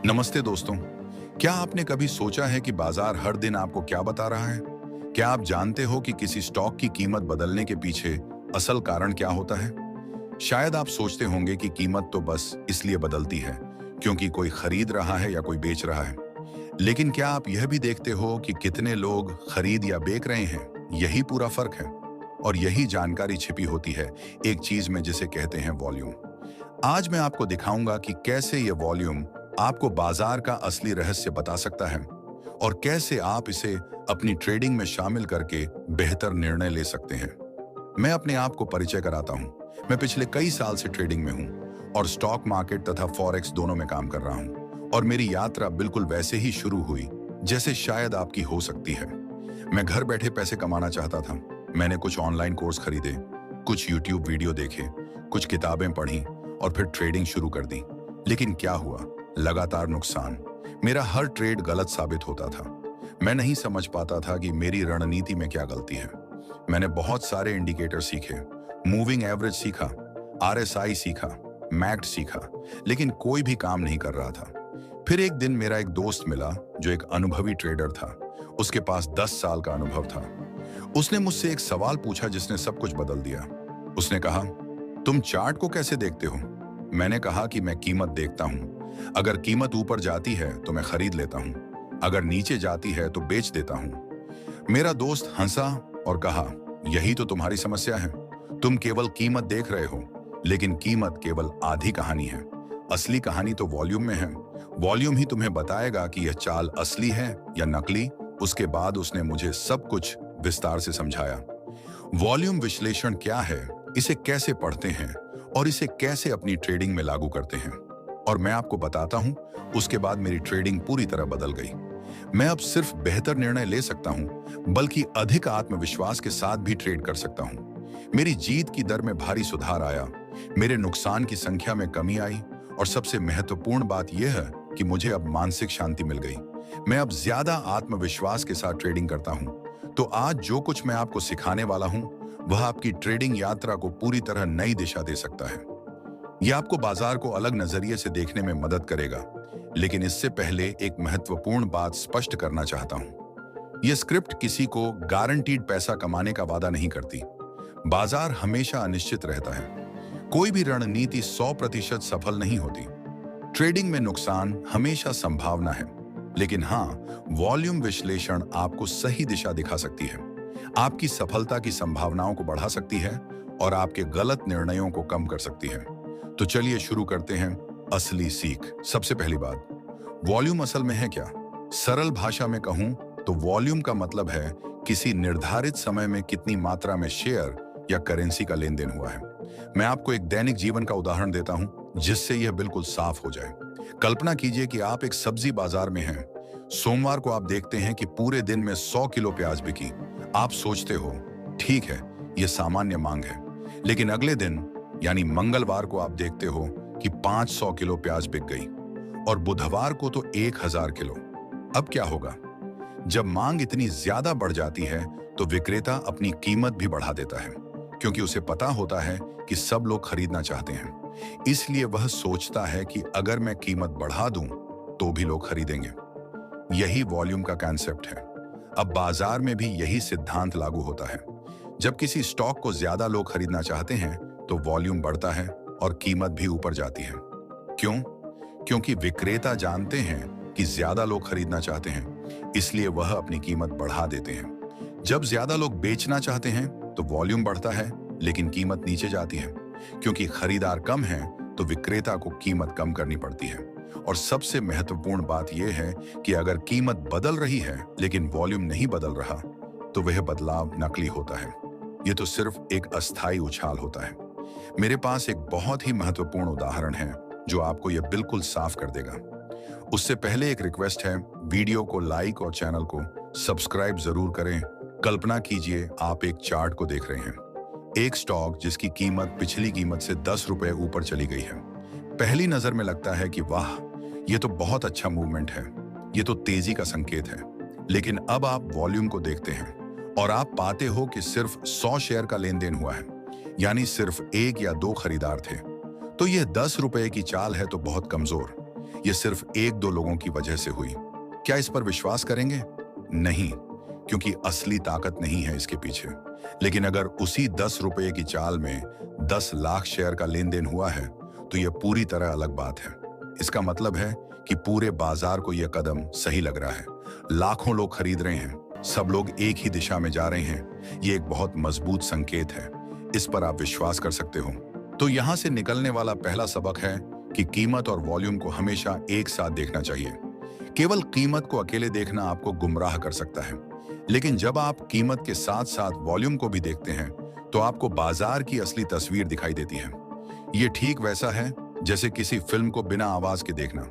नमस्ते दोस्तों। क्या आपने कभी सोचा है कि बाजार हर दिन आपको क्या बता रहा है? क्या आप जानते हो कि किसी स्टॉक की कीमत बदलने के पीछे असल कारण क्या होता है? शायद आप सोचते होंगे कि कीमत तो बस इसलिए बदलती है क्योंकि कोई खरीद रहा है या कोई बेच रहा है। लेकिन क्या आप यह भी देखते हो कि कितने लोग खरीद या बेच रहे हैं? यही पूरा फर्क है। और यही जानकारी छिपी होती है एक चीज में जिसे कहते हैं वॉल्यूम। आज मैं आपको दिखाऊंगा कि कैसे ये वॉल्यूम आपको बाजार का असली रहस्य बता सकता है और कैसे आप इसे अपनी ट्रेडिंग में शामिल करके बेहतर निर्णय ले सकते हैं। मैं अपने आप को परिचय कराता हूं। मैं पिछले कई साल से ट्रेडिंग में हूं और स्टॉक मार्केट तथा फॉरेक्स दोनों में काम कर रहा हूं। और मेरी यात्रा बिल्कुल वैसे ही शुरू हुई जैसे शायद आपकी हो सकती है। मैं घर बैठे पैसे कमाना चाहता था। मैंने कुछ ऑनलाइन कोर्स खरीदे, कुछ यूट्यूब वीडियो देखे, कुछ किताबें पढ़ी और फिर ट्रेडिंग शुरू कर दी। लेकिन क्या हुआ? लगातार नुकसान। मेरा हर ट्रेड गलत साबित होता था। मैं नहीं समझ पाता था कि मेरी रणनीति में क्या गलती है। मैंने बहुत सारे इंडिकेटर सीखे, मूविंग एवरेज सीखा, आरएसआई सीखा, मैक्ड सीखा, लेकिन कोई भी काम नहीं कर रहा था। फिर एक दिन मेरा एक दोस्त मिला जो एक अनुभवी ट्रेडर था। उसके पास 10 साल का अनुभव था। उसने मुझसे एक सवाल पूछा जिसने सब कुछ बदल दिया। उसने कहा, तुम चार्ट को कैसे देखते हो? मैंने कहा कि मैं कीमत देखता हूं। अगर कीमत ऊपर जाती है तो मैं खरीद लेता हूं, अगर नीचे जाती है तो बेच देता हूं। मेरा दोस्त हंसा और कहा, यही तो तुम्हारी समस्या है। तुम केवल कीमत देख रहे हो, लेकिन कीमत केवल आधी कहानी है। असली कहानी तो वॉल्यूम में है। वॉल्यूम ही तुम्हें बताएगा कि यह चाल असली है या नकली। उसके बाद उसने मुझे सब कुछ विस्तार से समझाया। वॉल्यूम विश्लेषण क्या है, इसे कैसे पढ़ते हैं और इसे कैसे अपनी ट्रेडिंग में लागू करते हैं। और मैं आपको बताता हूं, उसके बाद मेरी ट्रेडिंग पूरी तरह बदल गई। मैं अब सिर्फ बेहतर निर्णय ले सकता हूं, बल्कि अधिक आत्मविश्वास के साथ भी ट्रेड कर सकता हूं। मेरी जीत की दर में भारी सुधार आया, मेरे नुकसान की संख्या में कमी आई और सबसे महत्वपूर्ण बात यह है कि मुझे अब मानसिक शांति मिल गई। मैं अब ज्यादा आत्मविश्वास के साथ ट्रेडिंग करता हूं। तो आज जो कुछ मैं आपको सिखाने वाला हूं, वह आपकी ट्रेडिंग यात्रा को पूरी तरह नई दिशा दे सकता है। यह आपको बाजार को अलग नजरिए से देखने में मदद करेगा। लेकिन इससे पहले एक महत्वपूर्ण बात स्पष्ट करना चाहता हूं। यह स्क्रिप्ट किसी को गारंटीड पैसा कमाने का वादा नहीं करती। बाजार हमेशा अनिश्चित रहता है। कोई भी रणनीति 100% सफल नहीं होती। ट्रेडिंग में नुकसान हमेशा संभावना है। लेकिन हाँ, वॉल्यूम विश्लेषण आपको सही दिशा दिखा सकती है, आपकी सफलता की संभावनाओं को बढ़ा सकती है और आपके गलत निर्णयों को कम कर सकती है। तो चलिए शुरू करते हैं असली सीख। सबसे पहली बात, वॉल्यूम असल में है क्या? सरल भाषा में कहूं तो वॉल्यूम का मतलब है किसी निर्धारित समय में कितनी मात्रा में शेयर या करेंसी का लेन देन हुआ है। मैं आपको एक दैनिक जीवन का उदाहरण देता हूं जिससे यह बिल्कुल साफ हो जाए। कल्पना कीजिए कि आप एक सब्जी बाजार में हैं। सोमवार को आप देखते हैं कि पूरे दिन में 100 किलो प्याज बिकी। आप सोचते हो, ठीक है, यह सामान्य मांग है। लेकिन अगले दिन यानी मंगलवार को आप देखते हो कि 500 किलो प्याज बिक गई और बुधवार को तो 1000 किलो। अब क्या होगा? जब मांग इतनी ज्यादा बढ़ जाती है तो विक्रेता अपनी कीमत भी बढ़ा देता है, क्योंकि उसे पता होता है कि सब लोग खरीदना चाहते हैं। इसलिए वह सोचता है कि अगर मैं कीमत बढ़ा दूं तो भी लोग खरीदेंगे। यही वॉल्यूम का कॉन्सेप्ट है। अब बाजार में भी यही सिद्धांत लागू होता है। जब किसी स्टॉक को ज्यादा लोग खरीदना चाहते हैं तो वॉल्यूम बढ़ता है और कीमत भी ऊपर जाती है। क्यों? क्योंकि विक्रेता जानते हैं कि ज्यादा लोग खरीदना चाहते हैं, इसलिए वह अपनी कीमत बढ़ा देते हैं। जब ज्यादा लोग बेचना चाहते हैं तो वॉल्यूम बढ़ता है, लेकिन कीमत नीचे जाती है। क्योंकि खरीदार कम है तो विक्रेता को कीमत कम करनी पड़ती है। और सबसे महत्वपूर्ण बात यह है कि अगर कीमत बदल रही है लेकिन वॉल्यूम नहीं बदल रहा, तो वह बदलाव नकली होता है। यह तो सिर्फ एक अस्थायी उछाल होता है। मेरे पास एक बहुत ही महत्वपूर्ण उदाहरण है जो आपको यह बिल्कुल साफ कर देगा। उससे पहले एक रिक्वेस्ट है, वीडियो को लाइक और चैनल को सब्सक्राइब जरूर करें। कल्पना कीजिए आप एक चार्ट को देख रहे हैं, एक स्टॉक जिसकी कीमत पिछली कीमत से 10 रुपए ऊपर चली गई है। पहली नजर में लगता है कि वाह, यह तो बहुत अच्छा मूवमेंट है, यह तो तेजी का संकेत है। लेकिन अब आप वॉल्यूम को देखते हैं और आप पाते हो कि सिर्फ 100 शेयर का लेन देन हुआ है, यानी सिर्फ 1 या 2 खरीदार थे। तो यह 10 रुपए की चाल है तो बहुत कमजोर। ये सिर्फ एक दो लोगों की वजह से हुई। क्या इस पर विश्वास करेंगे? नहीं, क्योंकि असली ताकत नहीं है इसके पीछे। लेकिन अगर उसी 10 रुपए की चाल में 10 लाख शेयर का लेन देन हुआ है तो यह पूरी तरह अलग बात है। इसका मतलब है कि पूरे बाजार को यह कदम सही लग रहा है। लाखों लोग खरीद रहे हैं, सब लोग एक ही दिशा में जा रहे हैं। ये एक बहुत मजबूत संकेत है। इस पर आप विश्वास कर सकते हो। तो यहां से निकलने वाला पहला सबक है कि कीमत और वॉल्यूम को हमेशा एक साथ देखना चाहिए। केवल कीमत को अकेले देखना आपको गुमराह कर सकता है, लेकिन जब आप कीमत के साथ साथ वॉल्यूम को भी देखते हैं तो आपको बाजार की असली तस्वीर दिखाई देती है। ये ठीक वैसा है जैसे किसी फिल्म को बिना आवाज के देखना।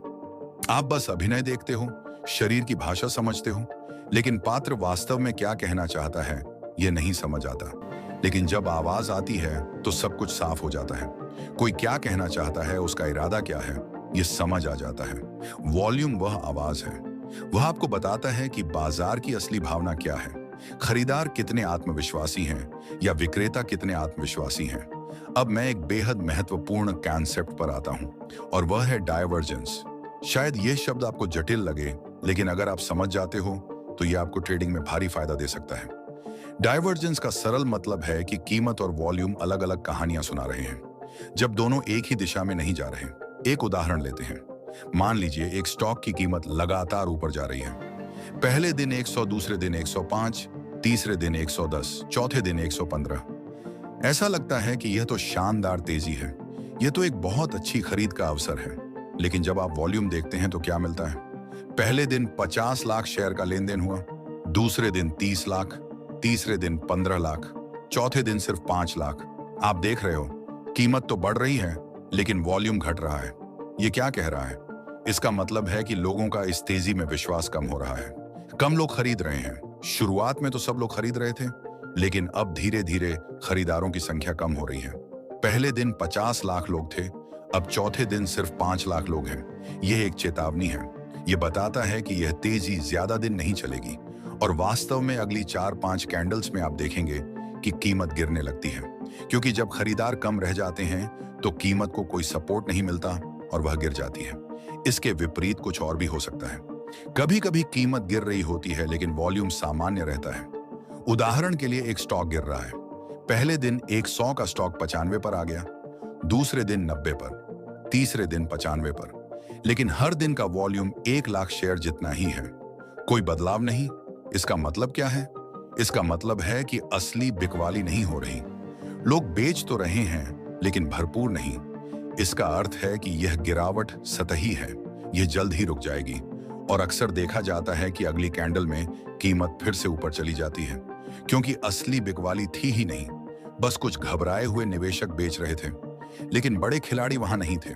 आप बस अभिनय देखते हो, शरीर की भाषा समझते हो, लेकिन पात्र वास्तव में क्या कहना चाहता है ये नहीं समझ आता। लेकिन जब आवाज आती है तो सब कुछ साफ हो जाता है। कोई क्या कहना चाहता है, उसका इरादा क्या है, ये समझ आ जाता है। वॉल्यूम वह आवाज है, वह आपको बताता है कि बाजार की असली भावना क्या है। खरीदार कितने आत्मविश्वासी हैं या विक्रेता कितने आत्मविश्वासी हैं। अब मैं एक बेहद महत्वपूर्ण कॉन्सेप्ट पर आता हूं और वह है डायवर्जेंस। शायद यह शब्द आपको जटिल लगे, लेकिन अगर आप समझ जाते हो तो यह आपको ट्रेडिंग में भारी फायदा दे सकता है। डायवर्जेंस का सरल मतलब है कि कीमत और वॉल्यूम अलग अलग कहानियां सुना रहे हैं, जब दोनों एक ही दिशा में नहीं जा रहे। एक उदाहरण लेते हैं। मान लीजिए एक स्टॉक की कीमत लगातार ऊपर जा रही है। पहले दिन 100, दूसरे दिन 105, तीसरे दिन 110, चौथे दिन 115। ऐसा लगता है कि यह तो शानदार तेजी है, यह तो एक बहुत अच्छी खरीद का अवसर है। लेकिन जब आप वॉल्यूम देखते हैं तो क्या मिलता है? पहले दिन 50 लाख शेयर का लेन देन हुआ, दूसरे दिन 30 लाख, तीसरे दिन 15 लाख, चौथे दिन सिर्फ 5 लाख। आप देख रहे हो, कीमत तो बढ़ रही है लेकिन वॉल्यूम घट रहा है। ये क्या कह रहा है? इसका मतलब है कि लोगों का इस तेजी में विश्वास कम हो रहा है। कम लोग खरीद रहे हैं। शुरुआत में तो सब लोग खरीद रहे थे, लेकिन अब धीरे धीरे खरीदारों की संख्या कम हो रही है। पहले दिन 50 लाख लोग थे, अब चौथे दिन सिर्फ 5 लाख लोग हैं। यह एक चेतावनी है। यह बताता है कि यह तेजी ज्यादा दिन नहीं चलेगी और वास्तव में अगली 4-5 कैंडल्स में आप देखेंगे कि कीमत गिरने लगती है, क्योंकि जब खरीदार कम रह जाते हैं तो कीमत को कोई सपोर्ट नहीं मिलता और वह गिर जाती है। इसके विपरीत कुछ और भी हो सकता है। कभी कभी कीमत गिर रही होती है लेकिन वॉल्यूम सामान्य रहता है। उदाहरण के लिए एक स्टॉक गिर रहा है। पहले दिन 100 का स्टॉक 95 पर आ गया, दूसरे दिन 90 पर, तीसरे दिन 95 पर, लेकिन हर दिन का वॉल्यूम 1 लाख शेयर जितना ही है। कोई बदलाव नहीं। इसका मतलब क्या है? इसका मतलब है कि असली बिकवाली नहीं हो रही। लोग बेच तो रहे हैं लेकिन भरपूर नहीं। इसका अर्थ है कि यह गिरावट सतही है, यह जल्द ही रुक जाएगी और अक्सर देखा जाता है कि अगली कैंडल में कीमत फिर से ऊपर चली जाती है, क्योंकि असली बिकवाली थी ही नहीं। बस कुछ घबराए हुए निवेशक बेच रहे थे, लेकिन बड़े खिलाड़ी वहां नहीं थे।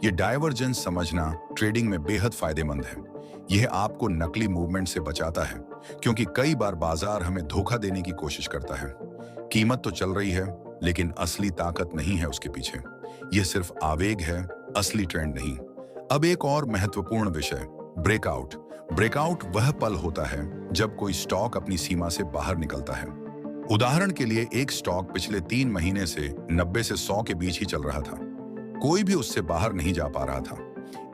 यह डायवर्जेंस समझना ट्रेडिंग में बेहद फायदेमंद है। यह आपको नकली मूवमेंट से बचाता है, क्योंकि कई बार बाजार हमें धोखा देने की कोशिश करता है। कीमत तो चल रही है लेकिन असली ताकत नहीं है उसके पीछे। यह सिर्फ आवेग है, असली ट्रेंड नहीं। अब एक और महत्वपूर्ण विषय, ब्रेकआउट। ब्रेकआउट वह पल होता है जब कोई स्टॉक अपनी सीमा से बाहर निकलता है। उदाहरण के लिए एक स्टॉक पिछले 3 महीने से 90 से 100 के बीच ही चल रहा था। कोई भी उससे बाहर नहीं जा पा रहा था।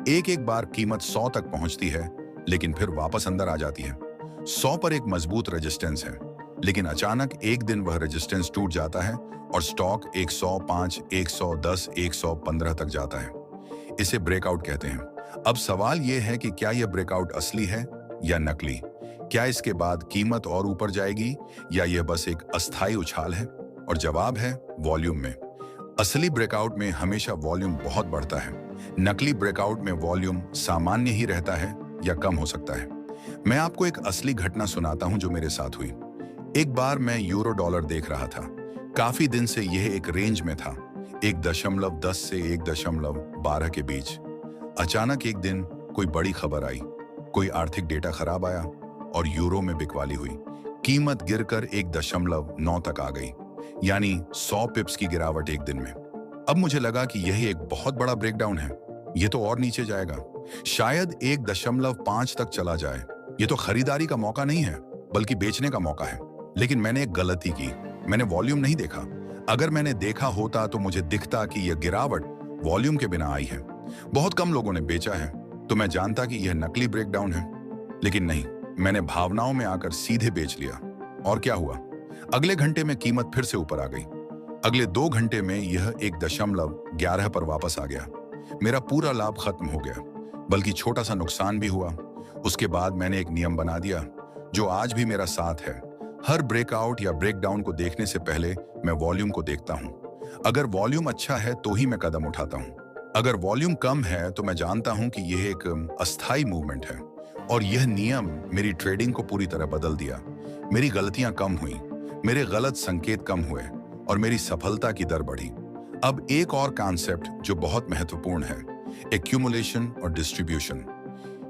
एक बार कीमत 100 तक पहुंचती है लेकिन फिर वापस अंदर आ जाती है। 100 पर एक मजबूत रेजिस्टेंस है, लेकिन अचानक एक दिन वह रेजिस्टेंस टूट जाता है और स्टॉक 105, 110, 115 तक जाता है। इसे ब्रेकआउट कहते हैं। अब सवाल यह है कि क्या यह ब्रेकआउट असली है या नकली? क्या इसके बाद कीमत और ऊपर जाएगी या यह बस एक अस्थायी उछाल है? और जवाब है वॉल्यूम में। असली ब्रेकआउट में हमेशा वॉल्यूम बहुत बढ़ता है। नकली ब्रेकआउट में वॉल्यूम सामान्य ही रहता है या कम हो सकता है। मैं आपको एक असली घटना सुनाता हूं जो मेरे साथ हुई। एक बार मैं यूरो डॉलर देख रहा था। काफी दिन से यह एक रेंज में था, 1.10 से 1.12 के बीच। अचानक एक दिन कोई बड़ी खबर आई, कोई आर्थिक डेटा खराब आया और यूरो में बिकवाली हुई। कीमत गिरकर 1.9 तक आ गई, यानी 100 पिप्स की गिरावट एक दिन में। अब मुझे लगा कि यह एक बहुत बड़ा ब्रेकडाउन है, यह तो और नीचे जाएगा, शायद 1.5 तक चला जाए। यह तो खरीदारी का मौका नहीं है बल्कि बेचने का मौका है। लेकिन मैंने एक गलती की, मैंने वॉल्यूम नहीं देखा। अगर मैंने देखा होता तो मुझे दिखता कि यह गिरावट वॉल्यूम के बिना आई है। बहुत कम लोगों ने बेचा है, तो मैं जानता कि यह नकली ब्रेकडाउन है। लेकिन नहीं, मैंने भावनाओं में आकर सीधे बेच लिया। और क्या हुआ? अगले घंटे में कीमत फिर से ऊपर आ गई। अगले 2 घंटे में यह 1.11 पर वापस आ गया। मेरा पूरा लाभ खत्म हो गया, बल्कि छोटा सा नुकसान भी हुआ। उसके बाद मैंने एक नियम बना दिया जो आज भी मेरा साथ है। हर ब्रेकआउट या ब्रेकडाउन को देखने से पहले मैं वॉल्यूम को देखता हूं। अगर वॉल्यूम अच्छा है तो ही मैं कदम उठाता हूं। अगर वॉल्यूम कम है तो मैं जानता हूं कि यह एक अस्थायी मूवमेंट है। और यह नियम मेरी ट्रेडिंग को पूरी तरह बदल दिया। मेरी गलतियां कम हुई, मेरे गलत संकेत कम हुए और मेरी सफलता की दर बढ़ी। अब एक और कॉन्सेप्ट जो बहुत महत्वपूर्ण है, एक्यूमुलेशन और डिस्ट्रीब्यूशन।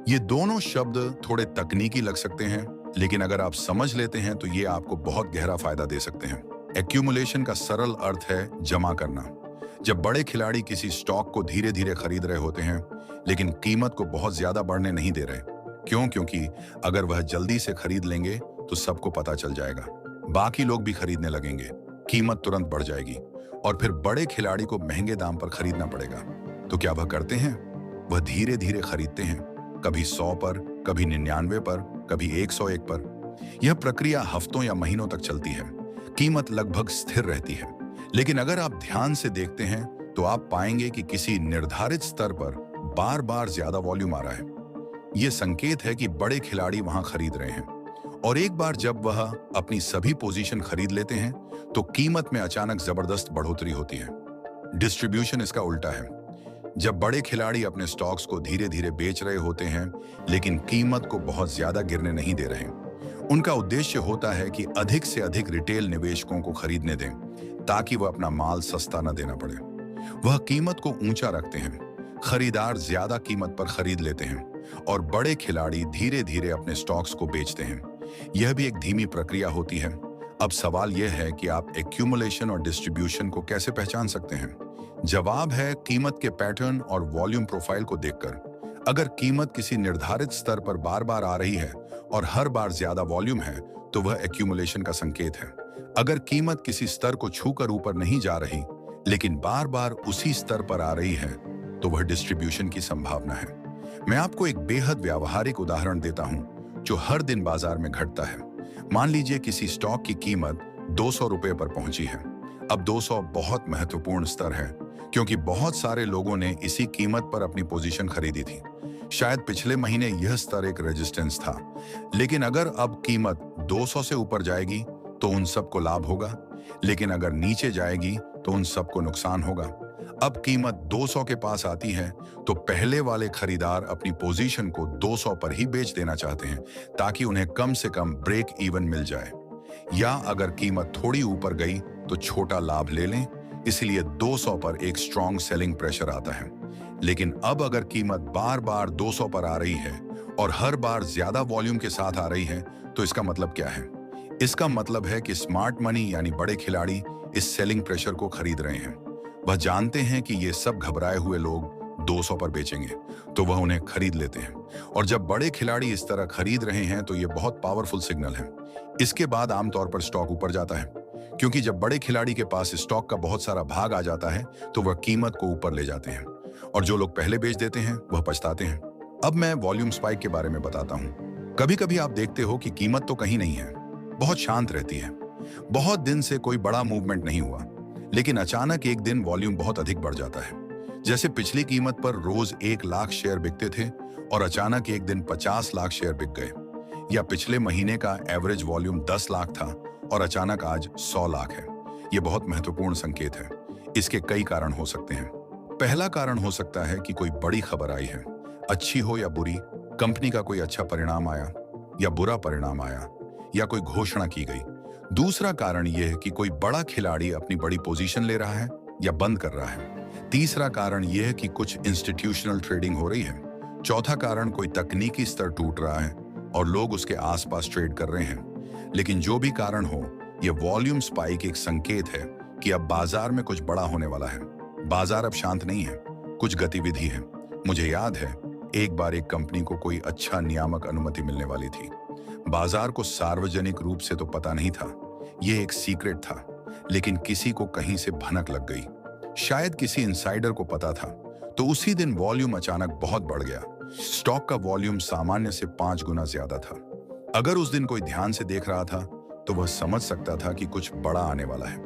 ये दोनों शब्द थोड़े तकनीकी लग सकते हैं, लेकिन अगर आप समझ लेते हैं तो ये आपको बहुत गहरा फायदा दे सकते हैं। एक्यूमुलेशन का सरल अर्थ है जमा करना। जब बड़े खिलाड़ी किसी स्टॉक को धीरे धीरे खरीद रहे होते हैं, लेकिन कीमत को बहुत ज्यादा बढ़ने नहीं दे रहे। क्यों? क्योंकि अगर वह जल्दी से खरीद लेंगे तो सबको पता चल जाएगा, बाकी लोग भी खरीदने लगेंगे, कीमत तुरंत बढ़ जाएगी और फिर बड़े खिलाड़ी को महंगे दाम पर खरीदना पड़ेगा। तो क्या वह करते हैं? वह धीरे धीरे खरीदते हैं, कभी 100 पर, कभी 99 पर, कभी 101 पर। यह प्रक्रिया हफ्तों या महीनों तक चलती है। कीमत लगभग स्थिर रहती है, लेकिन अगर आप ध्यान से देखते हैं तो आप पाएंगे कि किसी निर्धारित स्तर पर बार बार ज्यादा वॉल्यूम आ रहा है। यह संकेत है कि बड़े खिलाड़ी वहां खरीद रहे हैं। और एक बार जब वह अपनी सभी पोजीशन खरीद लेते हैं तो कीमत में अचानक जबरदस्त बढ़ोतरी होती है। डिस्ट्रीब्यूशन इसका उल्टा है। जब बड़े खिलाड़ी अपने स्टॉक्स को धीरे धीरे बेच रहे होते हैं, लेकिन कीमत को बहुत ज्यादा गिरने नहीं दे रहे, उनका उद्देश्य होता है कि अधिक से अधिक रिटेल निवेशकों को खरीदने दें ताकि वह अपना माल सस्ता न देना पड़े। वह कीमत को ऊंचा रखते हैं, खरीदार ज्यादा कीमत पर खरीद लेते हैं और बड़े खिलाड़ी धीरे धीरे अपने स्टॉक्स को बेचते हैं। यह भी एक धीमी प्रक्रिया होती है। अब सवाल यह है कि आप एक्यूमुलेशन और डिस्ट्रीब्यूशन को कैसे पहचान सकते हैं? जवाब है कीमत के पैटर्न और वॉल्यूम प्रोफाइल को देखकर। अगर कीमत किसी निर्धारित स्तर पर बार बार आ रही है और हर बार ज्यादा वॉल्यूम है तो वह एक्यूमुलेशन का संकेत है। अगर कीमत किसी स्तर को छूकर ऊपर नहीं जा रही लेकिन बार बार उसी स्तर पर आ रही है तो वह डिस्ट्रीब्यूशन की संभावना है। मैं आपको एक बेहद व्यावहारिक उदाहरण देता हूं जो हर दिन बाजार में घटता है। मान लीजिए किसी स्टॉक की कीमत 200 रुपए पर पहुंची है। अब 200 बहुत महत्वपूर्ण स्तर है क्योंकि बहुत सारे लोगों ने इसी कीमत पर अपनी पोजीशन खरीदी थी। शायद पिछले महीने यह स्तर एक रेजिस्टेंस था, लेकिन अगर अब कीमत 200 से ऊपर जाएगी तो उन सबको लाभ होगा, लेकिन अगर नीचे जाएगी तो उन सबको नुकसान होगा। अब कीमत 200 के पास आती है तो पहले वाले खरीदार अपनी पोजीशन को 200 पर ही बेच देना चाहते हैं ताकि उन्हें कम से कम ब्रेक इवन मिल जाए, या अगर कीमत थोड़ी ऊपर गई तो छोटा लाभ ले लें। इसलिए 200 पर एक स्ट्रॉन्ग सेलिंग प्रेशर आता है। लेकिन अब अगर कीमत बार बार 200 पर आ रही है और हर बार ज्यादा वॉल्यूम के साथ आ रही है तो इसका मतलब क्या है? इसका मतलब है कि स्मार्ट मनी यानी बड़े खिलाड़ी इस सेलिंग प्रेशर को खरीद रहे हैं। वह जानते हैं कि ये सब घबराए हुए लोग 200 पर बेचेंगे तो वह उन्हें खरीद लेते हैं। और जब बड़े खिलाड़ी इस तरह खरीद रहे हैं तो ये बहुत पावरफुल सिग्नल है। इसके बाद आमतौर पर स्टॉक ऊपर जाता है, क्योंकि जब बड़े खिलाड़ी के पास स्टॉक का बहुत सारा भाग आ जाता है तो वह कीमत को ऊपर ले जाते हैं और जो लोग पहले बेच देते हैं वह पछताते हैं। अब मैं वॉल्यूम स्पाइक के बारे में बताता हूँ। कभी कभी आप देखते हो कि कीमत तो कहीं नहीं है, बहुत शांत रहती है, बहुत दिन से कोई बड़ा मूवमेंट नहीं हुआ, लेकिन अचानक एक दिन वॉल्यूम बहुत अधिक बढ़ जाता है। जैसे पिछली कीमत पर रोज 1 लाख शेयर बिकते थे और अचानक एक दिन 50 लाख शेयर बिक गए, या पिछले महीने का एवरेज वॉल्यूम 10 लाख था और अचानक आज 100 लाख है। यह बहुत महत्वपूर्ण संकेत है। इसके कई कारण हो सकते हैं। पहला कारण हो सकता है कि कोई बड़ी खबर आई है, अच्छी हो या बुरी, कंपनी का कोई अच्छा परिणाम आया या बुरा परिणाम आया, या कोई घोषणा की गई। दूसरा कारण यह है कि कोई बड़ा खिलाड़ी अपनी बड़ी पोजीशन ले रहा है या बंद कर रहा है। तीसरा कारण यह है कि कुछ इंस्टीट्यूशनल ट्रेडिंग हो रही है। चौथा कारण कोई तकनीकी स्तर टूट रहा है और लोग उसके आसपास ट्रेड कर रहे हैं। लेकिन जो भी कारण हो, यह वॉल्यूम स्पाइक एक संकेत है कि अब बाजार में कुछ बड़ा होने वाला है। बाजार अब शांत नहीं है, कुछ गतिविधि है। मुझे याद है एक बार एक कंपनी को कोई अच्छा नियामक अनुमति मिलने वाली थी। बाजार को सार्वजनिक रूप से तो पता नहीं था, यह एक सीक्रेट था, लेकिन किसी को कहीं से भनक लग गई। शायद किसी इनसाइडर को पता था। तो उसी दिन वॉल्यूम अचानक बहुत बढ़ गया। स्टॉक का वॉल्यूम सामान्य से 5 गुना ज्यादा था। अगर उस दिन कोई ध्यान से देख रहा था तो वह समझ सकता था कि कुछ बड़ा आने वाला है,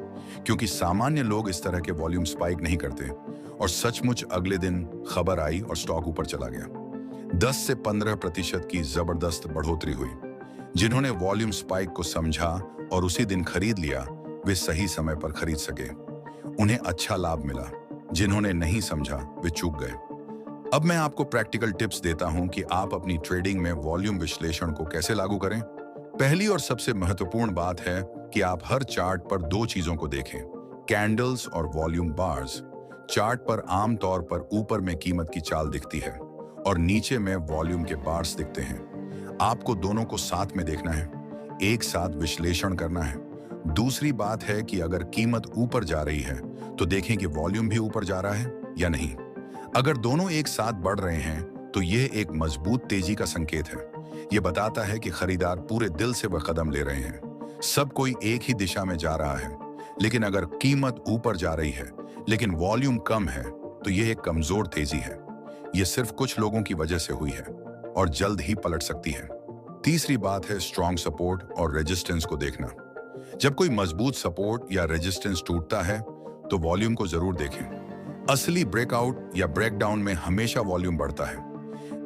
क्योंकि सामान्य लोग इस तरह के वॉल्यूम स्पाइक नहीं करते। और सचमुच अगले दिन खबर आई और स्टॉक ऊपर चला गया। 10 से 15% की जबरदस्त बढ़ोतरी हुई। जिन्होंने वॉल्यूम स्पाइक को समझा और उसी दिन खरीद लिया, वे सही समय पर खरीद सके। उन्हें अच्छा लाभ मिला। जिन्होंने नहीं समझा, वे चूक गए। अब मैं आपको प्रैक्टिकल टिप्स देता हूं कि आप अपनी ट्रेडिंग में वॉल्यूम विश्लेषण को कैसे लागू करें। पहली और सबसे महत्वपूर्ण बात है कि आप हर चार्ट पर 2 चीजों को देखें, कैंडल्स और वॉल्यूम बार्स। चार्ट पर आमतौर पर ऊपर में कीमत की चाल दिखती है और नीचे में वॉल्यूम के बार्स दिखते हैं। आपको दोनों को साथ में देखना है, एक साथ विश्लेषण करना है। दूसरी बात है कि अगर कीमत ऊपर जा रही है तो देखें कि वॉल्यूम भी ऊपर जा रहा है या नहीं। अगर दोनों एक साथ बढ़ रहे हैं तो यह एक मजबूत तेजी का संकेत है। यह बताता है कि खरीदार पूरे दिल से वह कदम ले रहे हैं। सब कोई एक ही दिशा में जा रहा है। लेकिन अगर कीमत ऊपर जा रही है लेकिन वॉल्यूम कम है तो यह एक कमजोर तेजी है। यह सिर्फ कुछ लोगों की वजह से हुई है और जल्द ही पलट सकती है। तीसरी बात है स्ट्रॉन्ग सपोर्ट और रेजिस्टेंस को देखना। जब कोई मजबूत सपोर्ट या रेजिस्टेंस टूटता है तो वॉल्यूम को जरूर देखें। असली ब्रेकआउट या ब्रेकडाउन में हमेशा वॉल्यूम बढ़ता है।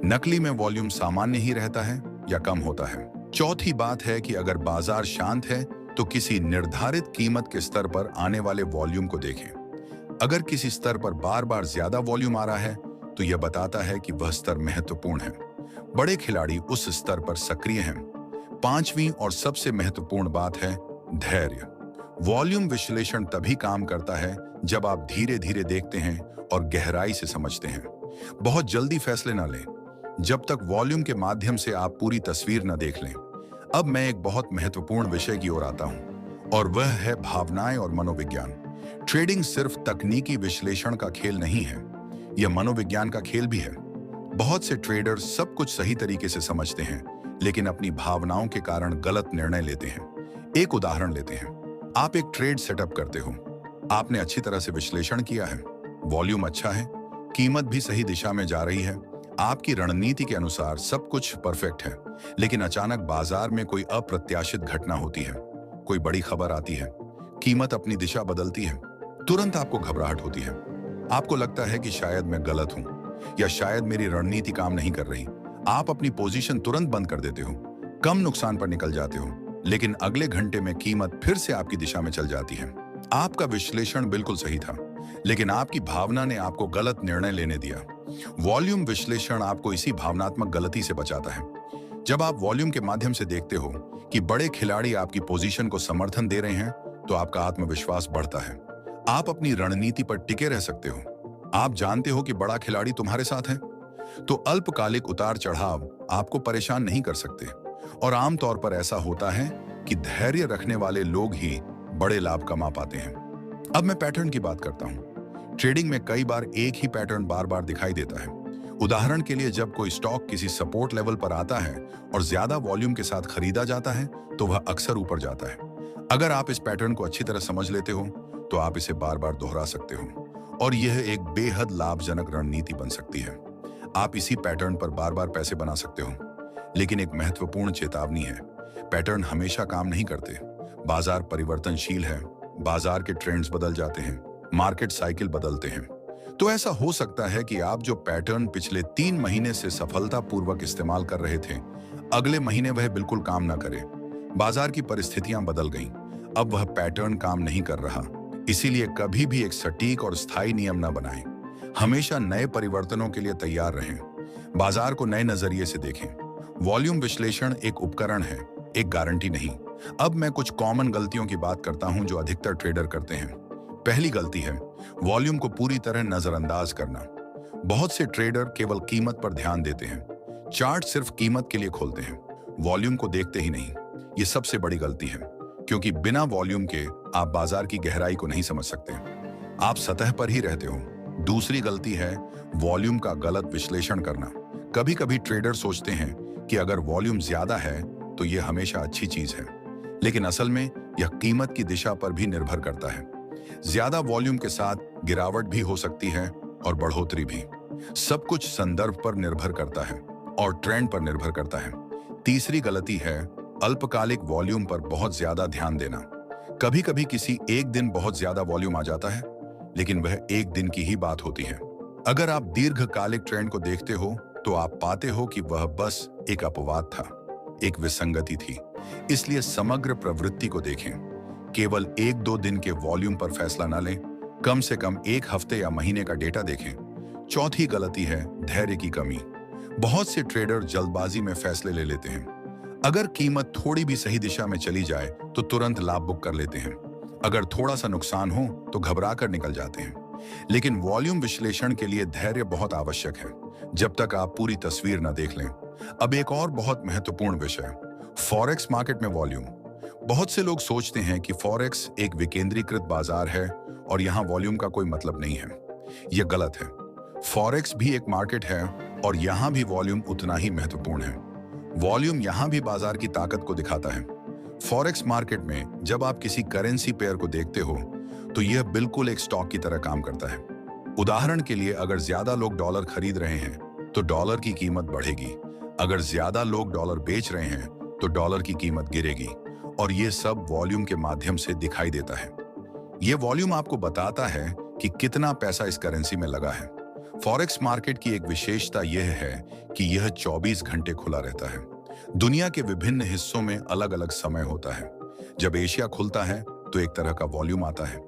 नकली में वॉल्यूम सामान्य ही रहता है या कम होता है। चौथी बात है कि अगर बाजार शांत है तो किसी निर्धारित कीमत के स्तर पर आने वाले वॉल्यूम को देखें। अगर किसी स्तर पर बार बार ज्यादा वॉल्यूम आ रहा है तो यह बताता है कि वह स्तर महत्वपूर्ण है। बड़े खिलाड़ी उस स्तर पर सक्रिय हैं। पांचवी और सबसे महत्वपूर्ण बात है धैर्य। वॉल्यूम विश्लेषण तभी काम करता है जब आप धीरे धीरे देखते हैं और गहराई से समझते हैं। बहुत जल्दी फैसले न लें जब तक वॉल्यूम के माध्यम से आप पूरी तस्वीर न देख लें। अब मैं एक बहुत महत्वपूर्ण विषय की ओर आता हूं और वह है भावनाएं और मनोविज्ञान। ट्रेडिंग सिर्फ तकनीकी विश्लेषण का खेल नहीं है, यह मनोविज्ञान का खेल भी है। बहुत से ट्रेडर सब कुछ सही तरीके से समझते हैं लेकिन अपनी भावनाओं के कारण गलत निर्णय लेते हैं। एक उदाहरण लेते हैं। आप एक ट्रेड सेटअप करते हो। आपने अच्छी तरह से विश्लेषण किया है, वॉल्यूम अच्छा है, कीमत भी सही दिशा में जा रही है, आपकी रणनीति के अनुसार सब कुछ परफेक्ट है। लेकिन अचानक बाजार में कोई अप्रत्याशित घटना होती है, कोई बड़ी खबर आती है, कीमत अपनी दिशा बदलती है। तुरंत आपको घबराहट होती है। आपको लगता है कि शायद मैं गलत हूं या शायद मेरी रणनीति काम नहीं कर रही। आप अपनी पोजीशन तुरंत बंद कर देते हो, कम नुकसान पर निकल जाते हो। लेकिन अगले घंटे में कीमत फिर से आपकी दिशा में चल जाती है। आपका विश्लेषण बिल्कुल सही था लेकिन आपकी भावना ने आपको गलत निर्णय लेने दिया। वॉल्यूम विश्लेषण आपको इसी भावनात्मक गलती से बचाता है। जब आप वॉल्यूम के माध्यम से देखते हो कि बड़े खिलाड़ी आपकी पोजीशन को समर्थन दे रहे हैं तो आपका आत्मविश्वास बढ़ता है। आप अपनी रणनीति पर टिके रह सकते हो। आप जानते हो कि बड़ा खिलाड़ी तुम्हारे साथ है तो अल्पकालिक उतार चढ़ाव आपको परेशान नहीं कर सकते। और आमतौर पर ऐसा होता है कि धैर्य रखने वाले लोग ही बड़े लाभ कमा पाते हैं। अब मैं पैटर्न की बात करता हूं। ट्रेडिंग में कई बार एक ही पैटर्न बार बार दिखाई देता है। उदाहरण के लिए जब कोई स्टॉक किसी सपोर्ट लेवल पर आता है और ज्यादा वॉल्यूम के साथ खरीदा जाता है तो वह अक्सर ऊपर जाता है। अगर आप इस पैटर्न को अच्छी तरह समझ लेते हो तो आप इसे बार बार दोहरा सकते हो और यह एक बेहद लाभजनक रणनीति बन सकती है। आप इसी पैटर्न पर बार बार पैसे बना सकते हो। लेकिन एक महत्वपूर्ण चेतावनी है, पैटर्न हमेशा काम नहीं करते। बाजार परिवर्तनशील है, बाजार के ट्रेंड्स बदल जाते हैं, मार्केट साइकिल बदलते हैं। तो ऐसा हो सकता है कि आप जो पैटर्न पिछले 3 महीने से सफलतापूर्वक इस्तेमाल कर रहे थे, अगले महीने वह बिल्कुल काम ना करे। बाजार की परिस्थितियां बदल गईं, अब वह पैटर्न काम नहीं कर रहा। इसीलिए कभी भी एक सटीक और स्थायी नियम न बनाएं। हमेशा नए परिवर्तनों के लिए तैयार रहें। बाजार को नए नजरिए से देखें। वॉल्यूम विश्लेषण एक उपकरण है, एक गारंटी नहीं। अब मैं कुछ कॉमन गलतियों की बात करता हूं जो अधिकतर ट्रेडर करते हैं। पहली गलती है वॉल्यूम को पूरी तरह नजरअंदाज करना। बहुत से ट्रेडर केवल कीमत पर ध्यान देते हैं, चार्ट सिर्फ कीमत के लिए खोलते हैं, वॉल्यूम को देखते ही नहीं। ये सबसे बड़ी गलती है, क्योंकि बिना वॉल्यूम के आप बाजार की गहराई को नहीं समझ सकते। आप सतह पर ही रहते हो। दूसरी गलती है वॉल्यूम का गलत विश्लेषण करना। कभी कभी ट्रेडर सोचते हैं कि अगर वॉल्यूम ज्यादा है तो यह हमेशा अच्छी चीज है, लेकिन असल में यह कीमत की दिशा पर भी निर्भर करता है। ज्यादा वॉल्यूम के साथ गिरावट भी हो सकती है और बढ़ोतरी भी। सब कुछ संदर्भ पर निर्भर करता है और ट्रेंड पर निर्भर करता है। तीसरी गलती है अल्पकालिक वॉल्यूम पर बहुत ज्यादा ध्यान देना। कभी कभी किसी एक दिन बहुत ज्यादा वॉल्यूम आ जाता है, लेकिन वह एक दिन की ही बात होती है। अगर आप दीर्घकालिक ट्रेंड को देखते हो तो आप पाते हो कि वह बस एक अपवाद था, एक विसंगति थी। इसलिए समग्र प्रवृत्ति को देखें, केवल एक दो दिन के वॉल्यूम पर फैसला न लें, कम से कम एक हफ्ते या महीने का डेटा देखें। चौथी गलती है धैर्य की कमी। बहुत से ट्रेडर जल्दबाजी में फैसले ले लेते हैं। अगर कीमत थोड़ी भी सही दिशा में चली जाए तो तुरंत लाभ बुक कर लेते हैं। अगर थोड़ा सा नुकसान हो तो घबरा कर निकल जाते हैं। लेकिन वॉल्यूम विश्लेषण के लिए धैर्य बहुत आवश्यक है, जब तक आप पूरी तस्वीर न देख लें। अब एक और बहुत महत्वपूर्ण विषय, फॉरेक्स मार्केट में वॉल्यूम। बहुत से लोग सोचते हैं कि फॉरेक्स एक विकेंद्रीकृत बाजार है और यहाँ वॉल्यूम का कोई मतलब नहीं है। यह गलत है। फॉरेक्स भी एक मार्केट है और यहाँ भी वॉल्यूम उतना ही महत्वपूर्ण है। वॉल्यूम यहाँ भी बाजार की ताकत को दिखाता है। फॉरेक्स मार्केट में जब आप किसी करेंसी पेयर को देखते हो तो यह बिल्कुल एक स्टॉक की तरह काम करता है। उदाहरण के लिए, अगर ज्यादा लोग डॉलर खरीद रहे हैं तो डॉलर की कीमत बढ़ेगी। अगर ज्यादा लोग डॉलर बेच रहे हैं तो डॉलर की कीमत गिरेगी। और यह सब वॉल्यूम के माध्यम से दिखाई देता है। यह वॉल्यूम आपको बताता है कि कितना पैसा इस करेंसी में लगा है। फॉरेक्स मार्केट की एक विशेषता यह है कि यह 24 घंटे खुला रहता है। दुनिया के विभिन्न हिस्सों में अलग अलग समय होता है। जब एशिया खुलता है तो एक तरह का वॉल्यूम आता है,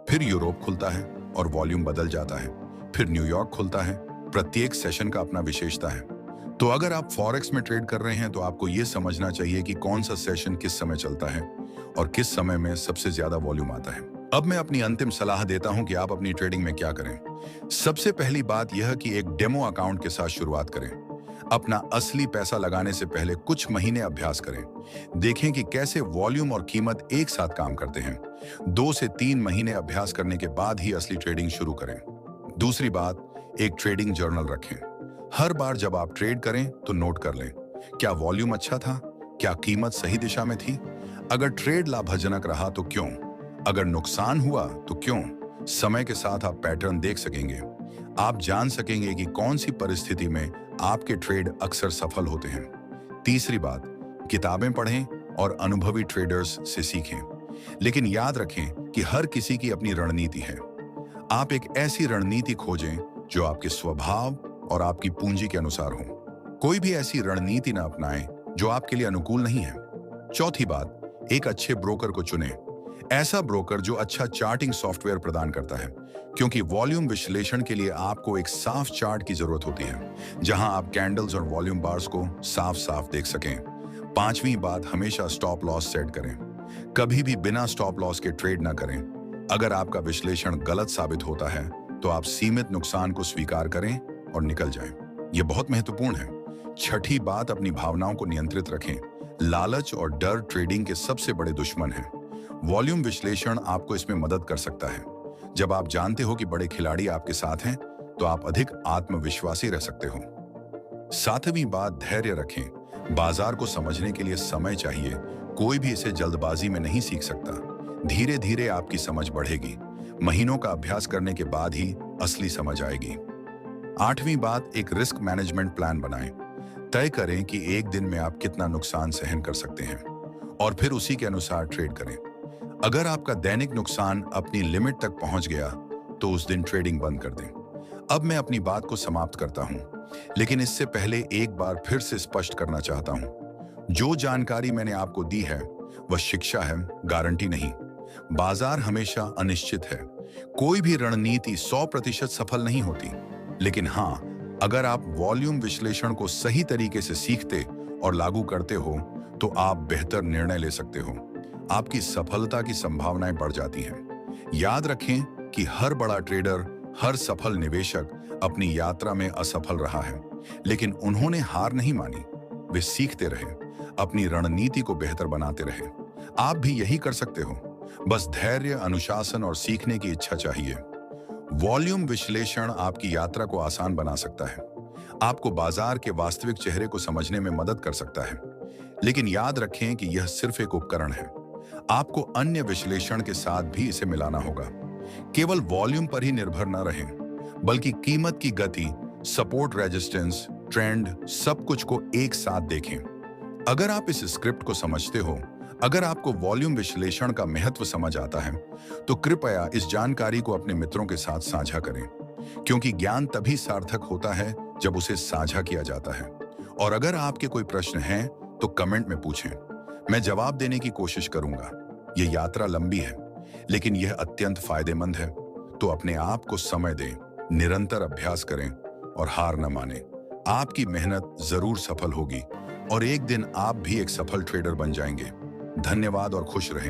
फिर यूरोप खुलता है और वॉल्यूम बदल जाता है, फिर न्यूयॉर्क खुलता है। प्रत्येक सेशन का अपना विशेषता है। तो अगर आप फॉरेक्स में ट्रेड कर रहे हैं तो आपको यह समझना चाहिए कि कौन सा सेशन किस समय चलता है और किस समय में सबसे ज्यादा वॉल्यूम आता है। अब मैं अपनी अंतिम सलाह देता हूं कि आप अपनी ट्रेडिंग में क्या करें। सबसे पहली बात यह कि एक डेमो अकाउंट के साथ शुरुआत करें। अपना असली पैसा लगाने से पहले कुछ महीने अभ्यास करें। देखें कि कैसे वॉल्यूम और कीमत एक साथ काम करते हैं। 2 से 3 महीने अभ्यास करने के बाद ही असली ट्रेडिंग शुरू करें। दूसरी बात, एक ट्रेडिंग जर्नल रखें। हर बार जब आप ट्रेड करें तो नोट कर लें, क्या वॉल्यूम अच्छा था, क्या कीमत सही दिशा में थी, अगर ट्रेड लाभजनक रहा तो क्यों, अगर नुकसान हुआ तो क्यों। समय के साथ आप पैटर्न देख सकेंगे। आप जान सकेंगे कि कौन सी परिस्थिति में आपके ट्रेड अक्सर सफल होते हैं। तीसरी बात, किताबें पढ़ें और अनुभवी ट्रेडर्स से सीखें। लेकिन याद रखें कि हर किसी की अपनी रणनीति है। आप एक ऐसी रणनीति खोजें जो आपके स्वभाव और आपकी पूंजी के अनुसार हो। कोई भी ऐसी रणनीति ना अपनाएं जो आपके लिए अनुकूल नहीं है। चौथी बात, एक अच्छे ब्रोकर को चुनें। ऐसा ब्रोकर जो अच्छा चार्टिंग सॉफ्टवेयर प्रदान करता है, क्योंकि वॉल्यूम विश्लेषण के लिए आपको एक साफ चार्ट की जरूरत होती है, जहां आप कैंडल्स और वॉल्यूम बार्स को साफ साफ देख सकें। पांचवी बात, हमेशा स्टॉप लॉस सेट करें। कभी भी बिना स्टॉप लॉस के ट्रेड ना करें। अगर आपका विश्लेषण गलत साबित होता है तो आप सीमित नुकसान को स्वीकार करें और निकल जाएं। यह बहुत महत्वपूर्ण है। छठी बात, अपनी भावनाओं को नियंत्रित रखें। लालच और डर ट्रेडिंग के सबसे बड़े दुश्मन हैं। वॉल्यूम विश्लेषण आपको इसमें मदद कर सकता है। जब आप जानते हो कि बड़े खिलाड़ी आपके साथ हैं तो आप अधिक आत्मविश्वासी रह सकते हो। सातवीं बात, धैर्य रखें। बाजार को समझने के लिए समय चाहिए। कोई भी इसे जल्दबाजी में नहीं सीख सकता। धीरे धीरे आपकी समझ बढ़ेगी। महीनों का अभ्यास करने के बाद ही असली समझ आएगी। आठवीं बात, एक रिस्क मैनेजमेंट प्लान बनाएं। तय करें कि एक दिन में आप कितना नुकसान सहन कर सकते हैं और फिर उसी के अनुसार ट्रेड करें। अगर आपका दैनिक नुकसान अपनी लिमिट तक पहुंच गया तो उस दिन ट्रेडिंग बंद कर दें। अब मैं अपनी बात को समाप्त करता हूं, लेकिन इससे पहले एक बार फिर से स्पष्ट करना चाहता हूं, जो जानकारी मैंने आपको दी है वह शिक्षा है, गारंटी नहीं। बाजार हमेशा अनिश्चित है। कोई भी रणनीति 100% सफल नहीं होती, लेकिन हाँ, अगर आप वॉल्यूम विश्लेषण को सही तरीके से सीखते और लागू करते हो तो आप बेहतर निर्णय ले सकते हो। आपकी सफलता की संभावनाएं बढ़ जाती हैं। याद रखें कि हर बड़ा ट्रेडर, हर सफल निवेशक अपनी यात्रा में असफल रहा है, लेकिन उन्होंने हार नहीं मानी। वे सीखते रहे, अपनी रणनीति को बेहतर बनाते रहे। आप भी यही कर सकते हो। बस धैर्य, अनुशासन और सीखने की इच्छा चाहिए। वॉल्यूम विश्लेषण आपकी यात्रा को आसान बना सकता है, आपको बाजार के वास्तविक चेहरे को समझने में मदद कर सकता है। लेकिन याद रखें कि यह सिर्फ एक उपकरण है। आपको अन्य विश्लेषण के साथ भी इसे मिलाना होगा। केवल वॉल्यूम पर ही निर्भर न रहें, बल्कि कीमत की गति, सपोर्ट, रेजिस्टेंस, ट्रेंड, सब कुछ को एक साथ देखें। अगर आप इस स्क्रिप्ट को समझते हो, अगर आपको वॉल्यूम विश्लेषण का महत्व समझ आता है, तो कृपया इस जानकारी को अपने मित्रों के साथ साझा करें, क्योंकि ज्ञान तभी सार्थक होता है जब उसे साझा किया जाता है। और अगर आपके कोई प्रश्न हैं, तो कमेंट में पूछें, मैं जवाब देने की कोशिश करूंगा। यह यात्रा लंबी है, लेकिन यह अत्यंत फायदेमंद है। तो अपने आप को समय दें, निरंतर अभ्यास करें और हार न माने। आपकी मेहनत जरूर सफल होगी और एक दिन आप भी एक सफल ट्रेडर बन जाएंगे। धन्यवाद और खुश रहें।